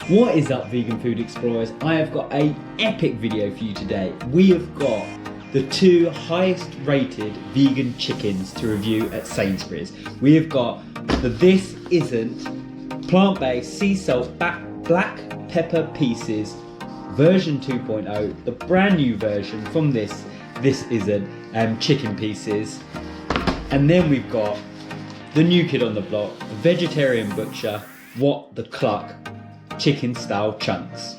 What is up, vegan food explorers? I have got an epic video for you today. We have got the 2 highest rated vegan chickens to review at Sainsbury's. We have got the This Isn't plant-based sea salt black pepper pieces version 2.0, the brand new version from This Isn't chicken pieces. And then we've got the new kid on the block, the vegetarian butcher, the Cluck chicken style chunks.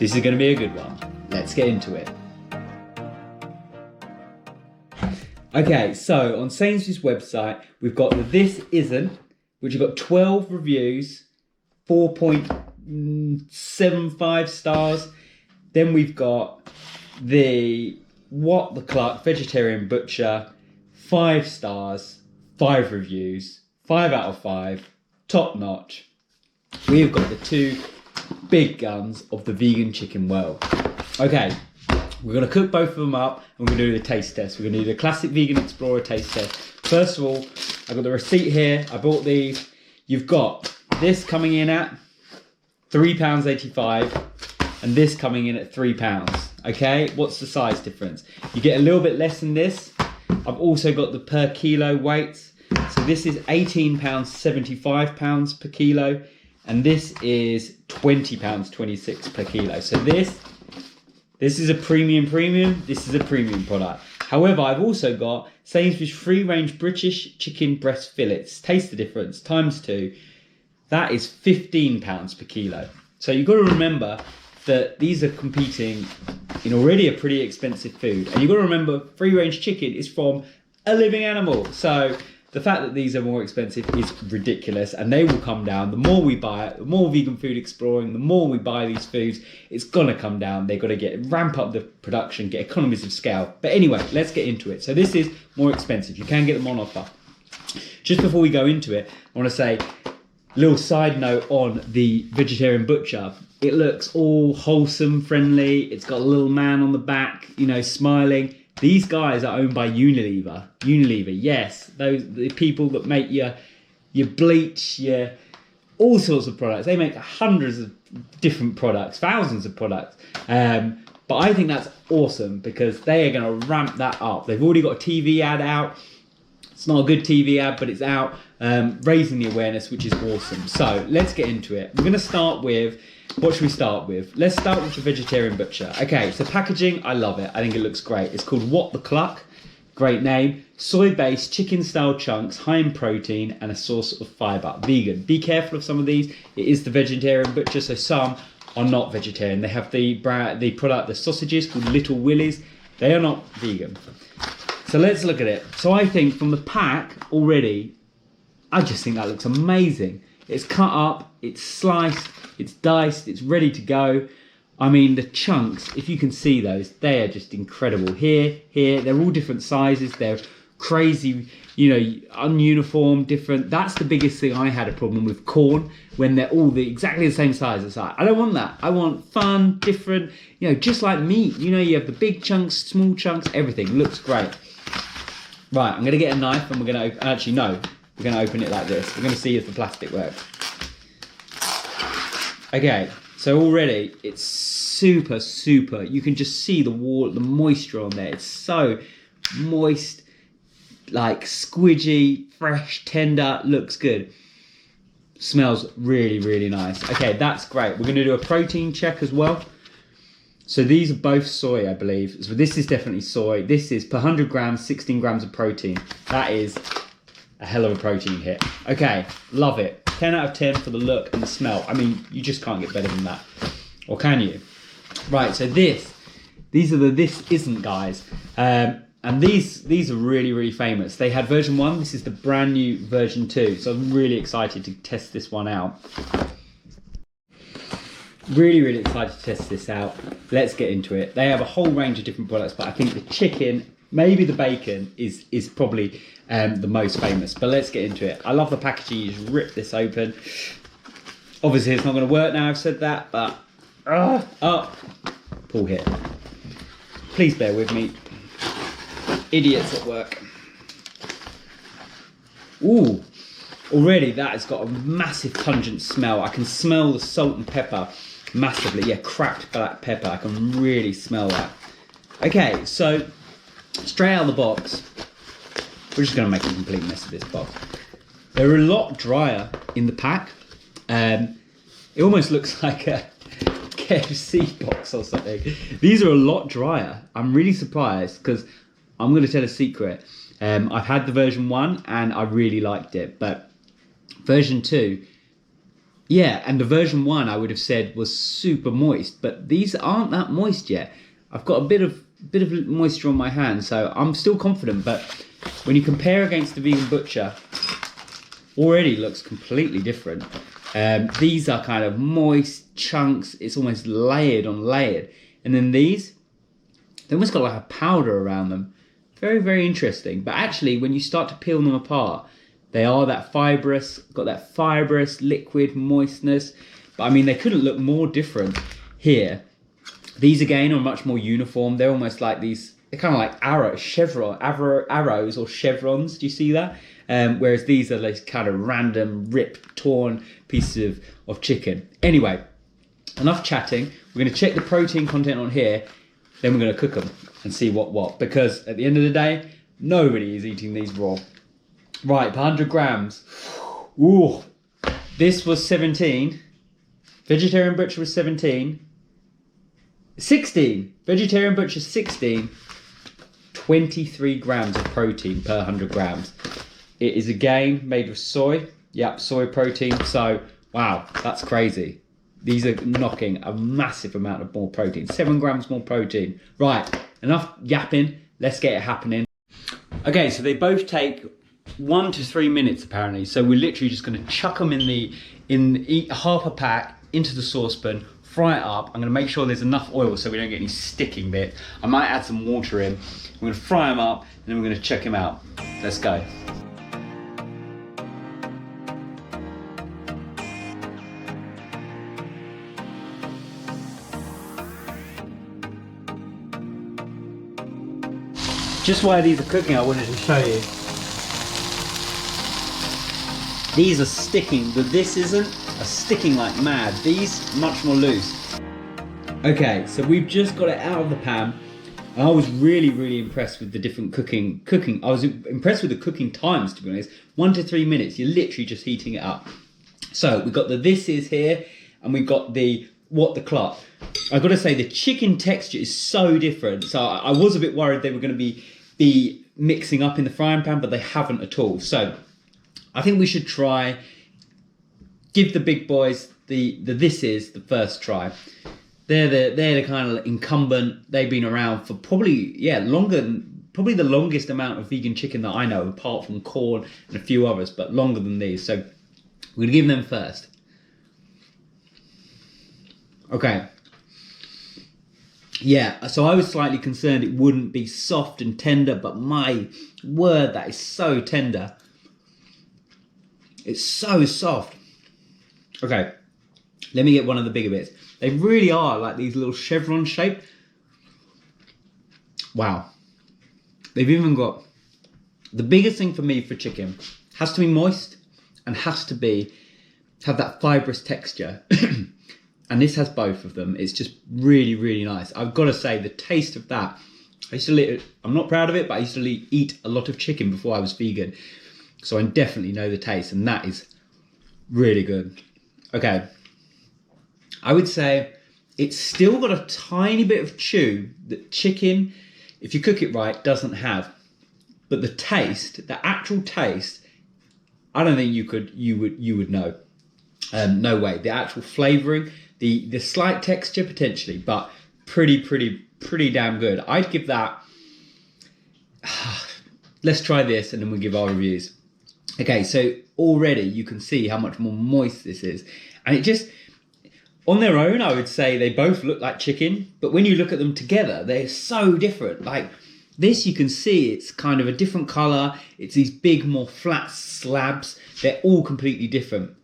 This is going to be a good one. Let's get into it. Okay, so on Sainsbury's website, we've got the This Isn't, which have got 12 reviews, 4.75 stars. Then we've got the Cluck vegetarian butcher, 5 stars, 5 reviews, 5 out of 5, top notch. We've got the 2 big guns of the vegan chicken world. Okay, we're going to cook both of them up and we're going to do the taste test. We're going to do the classic Vegan Explorer taste test. First of all, I've got the receipt here. I bought these. You've got this coming in at £3.85 and this coming in at £3. Okay, what's the size difference? You get a little bit less than this. I've also got the per kilo weights. So this is £18.75 per kilo. And this is £20.26 per kilo. So this is a premium. This is a premium product. However, I've also got Sainsbury's free-range British chicken breast fillets. Taste the difference, ×2. That is £15 per kilo. So you've got to remember that these are competing in already a pretty expensive food. And you've got to remember free-range chicken is from a living animal. So the fact that these are more expensive is ridiculous, and they will come down. The more we buy it, the more vegan food exploring, the more we buy these foods, it's gonna come down. They've got to ramp up the production, get economies of scale. But anyway, let's get into it. So this is more expensive. You can get them on offer. Just before we go into it, I want to say a little side note on the vegetarian butcher. It looks all wholesome, friendly. It's got a little man on the back, you know, smiling. These guys are owned by Unilever. Unilever, yes, the people that make your bleach, all sorts of products. They make hundreds of different products, thousands of products. But I think that's awesome because they are going to ramp that up. They've already got a TV ad out. It's not a good TV ad, but it's out, raising the awareness, which is awesome. So let's get into it. We're going to start with, what should we start with? Let's start with the vegetarian butcher. Okay, so packaging, I love it. I think it looks great. It's called the Cluck. Great name. Soy-based chicken-style chunks, high in protein and a source of fibre. Vegan. Be careful of some of these. It is the vegetarian butcher, so some are not vegetarian. They have the product, the sausages called Little Willies. They are not vegan. So let's look at it. So I think from the pack already, I just think that looks amazing. It's cut up, it's sliced, it's diced, it's ready to go. I mean, the chunks, if you can see those, they are just incredible. Here, they're all different sizes. They're crazy, you know, ununiform, different. That's the biggest thing I had a problem with corn, when they're all exactly the same size. It's like, I don't want that. I want fun, different, you know, just like meat. You know, you have the big chunks, small chunks, everything. Looks great. Right, I'm going to get a knife and we're going to, actually no, we're going to open it like this. We're going to see if the plastic works. Okay, so already it's super. You can just see the moisture on there. It's so moist, like squidgy, fresh, tender, looks good. Smells really nice. Okay, that's great. We're going to do a protein check as well. So these are both soy, I believe. So this is definitely soy. This is per 100 grams, 16 grams of protein. That is a hell of a protein hit. Okay, love it. 10 out of 10 for the look and the smell. I mean, you just can't get better than that. Or can you? Right, so these are the This Isn't guys. And these are really famous. They had version 1. This is the brand new version 2. So I'm really excited to test this one out. Really excited to test this out. Let's get into it. They have a whole range of different products, but I think the chicken, maybe the bacon is probably the most famous. But let's get into it. I love the packaging. You just rip this open. Obviously it's not going to work now I've said that, but pull here. Please bear with me. Idiots at work. Ooh, Already that has got a massive pungent smell. I can smell the salt and pepper massively. Yeah, cracked black pepper. I can really smell that. Okay, so straight out of the box, we're just going to make a complete mess of this box. They're a lot drier in the pack. It almost looks like a KFC box or something. These are a lot drier. I'm really surprised because I'm going to tell a secret. I've had the version 1 and I really liked it, but version 2, yeah, and the version 1 I would have said was super moist, but these aren't that moist yet. I've got a bit of moisture on my hand, so I'm still confident, but when you compare against the Vegan Butcher, already looks completely different. These are kind of moist chunks. It's almost layered on layered. And then these, they almost got like a powder around them. Very, very interesting. But actually, when you start to peel them apart, they are that fibrous, got that fibrous liquid moistness. But I mean, they couldn't look more different here. These again are much more uniform. They're almost like these, they're kind of like arrows or chevrons. Do you see that? Whereas these are like kind of random, ripped, torn pieces of chicken. Anyway, enough chatting. We're going to check the protein content on here. Then we're going to cook them and see what. Because at the end of the day, nobody is eating these raw. Right, 100 grams. Ooh, this was 17. Vegetarian Butcher was 17. 16. Vegetarian Butcher 16. 23 grams of protein per 100 grams. It is again made with soy. Yep, soy protein. So, wow, that's crazy. These are knocking a massive amount of more protein. 7 grams more protein. Right, enough yapping. Let's get it happening. Okay, so they both take 1 to 3 minutes apparently. So we're literally just going to chuck them in half a pack into the saucepan, fry it up. I'm going to make sure there's enough oil so we don't get any sticking bit. I might add some water in. We're going to fry them up and then we're going to check them out. Let's go. Just while these are cooking, I wanted to show you. These are sticking, but this isn't, are sticking like mad. These, much more loose. Okay, so we've just got it out of the pan. And I was really, really impressed with the different cooking. I was impressed with the cooking times, to be honest. 1 to 3 minutes, you're literally just heating it up. So we've got the this is here, and we've got the Cluck. I've got to say, the chicken texture is so different. So I was a bit worried they were going to be mixing up in the frying pan, but they haven't at all. So I think we should give the big boys this is the first try. They're the kind of incumbent. They've been around for probably the longest amount of vegan chicken that I know, apart from corn and a few others, but longer than these. So we're gonna give them first. Okay. Yeah, so I was slightly concerned it wouldn't be soft and tender, but my word, that is so tender. It's so soft. Okay, let me get one of the bigger bits. They really are like these little chevron shape. Wow. They've even got, the biggest thing for me for chicken has to be moist and has to have that fibrous texture. And this has both of them. It's just really, really nice. I've got to say, the taste of that, I'm not proud of it, but I used to eat a lot of chicken before I was vegan. So I definitely know the taste, and that is really good. Okay. I would say it's still got a tiny bit of chew that chicken, if you cook it right, doesn't have. But the taste, the actual taste, I don't think you would know. No way. The actual flavouring, the slight texture potentially, but pretty damn good. I'd give that. Let's try this and then we'll give our reviews. Okay, so already you can see how much more moist this is, and it just, on their own, I would say they both look like chicken, but when you look at them together, they're so different. Like this, you can see it's kind of a different colour. It's these big, more flat slabs. They're all completely different.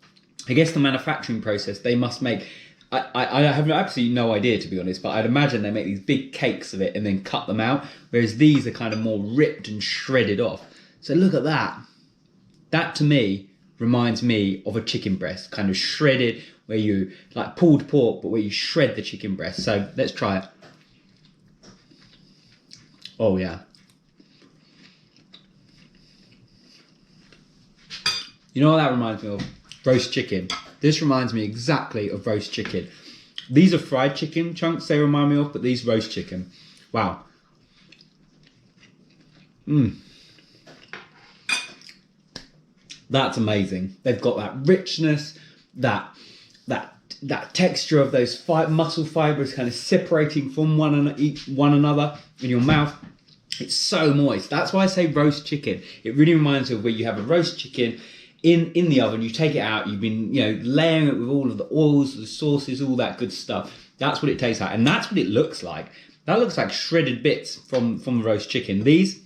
I guess the manufacturing process, they must make, I have absolutely no idea, to be honest, but I'd imagine they make these big cakes of it and then cut them out, whereas these are kind of more ripped and shredded off. So look at that. That, to me, reminds me of a chicken breast, kind of shredded, where you, like pulled pork, but where you shred the chicken breast. So let's try it. Oh yeah. You know what that reminds me of? Roast chicken. This reminds me exactly of roast chicken. These are fried chicken chunks they remind me of, but these roast chicken. Wow. That's amazing. They've got that richness, that texture of those muscle fibers kind of separating from one another in your mouth. It's so moist. That's why I say roast chicken. It really reminds me of where you have a roast chicken in the oven, you take it out, you've been, layering it with all of the oils, the sauces, all that good stuff. That's what it tastes like, and that's what it looks like. That looks like shredded bits from the roast chicken. These,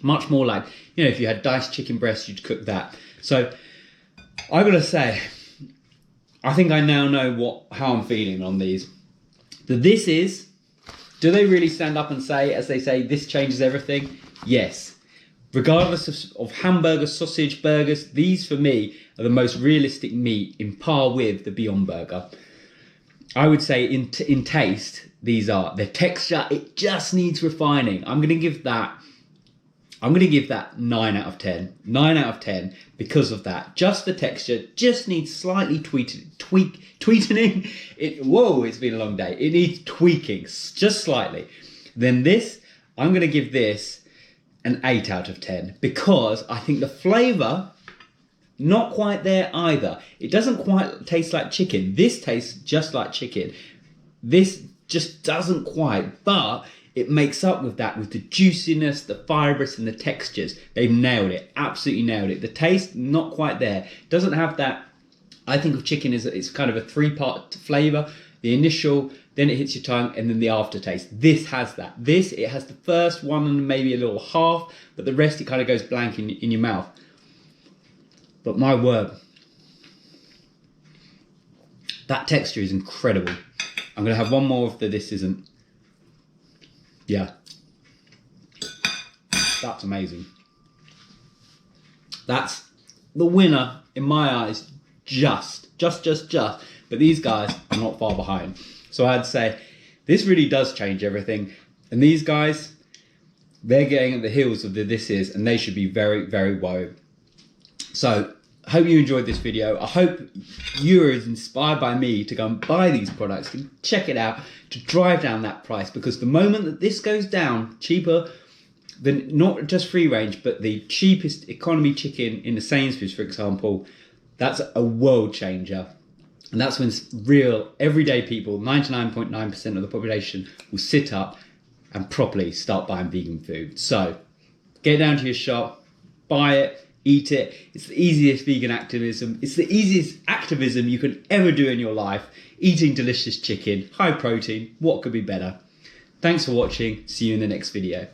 much more like, if you had diced chicken breasts, you'd cook that. So, I've got to say, I think I now know how I'm feeling on these. Do they really stand up and say, as they say, this changes everything? Yes. Regardless of hamburger, sausage, burgers, these for me are the most realistic meat in par with the Beyond Burger. I would say in taste, these are. The texture, it just needs refining. I'm going to give that 9 out of 10. 9 out of 10 because of that. Just the texture just needs slightly tweakening. It's been a long day. It needs tweaking just slightly. Then this, I'm going to give this an 8 out of 10 because I think the flavour, not quite there either. It doesn't quite taste like chicken. This tastes just like chicken. This just doesn't quite, but it makes up with that, with the juiciness, the fibrous and the textures. They've nailed it, absolutely nailed it. The taste, not quite there. Doesn't have that. I think of chicken as it's kind of a 3-part flavour. The initial, then it hits your tongue, and then the aftertaste. This has that. It has the first one and maybe a little half, but the rest it kind of goes blank in your mouth. But my word, that texture is incredible. I'm going to have one more of the this isn't. Yeah. That's amazing. That's the winner in my eyes, just. But these guys are not far behind. So I'd say this really does change everything. And these guys, they're getting at the heels of the this is, and they should be very, very worried. So I hope you enjoyed this video. I hope you're as inspired by me to go and buy these products, to check it out, to drive down that price. Because the moment that this goes down, cheaper than not just free range, but the cheapest economy chicken in the Sainsbury's, for example, that's a world changer. And that's when real, everyday people, 99.9% of the population, will sit up and properly start buying vegan food. So, get down to your shop, buy it, eat it. It's the easiest vegan activism. It's the easiest activism you can ever do in your life. Eating delicious chicken, high protein, what could be better? Thanks for watching. See you in the next video.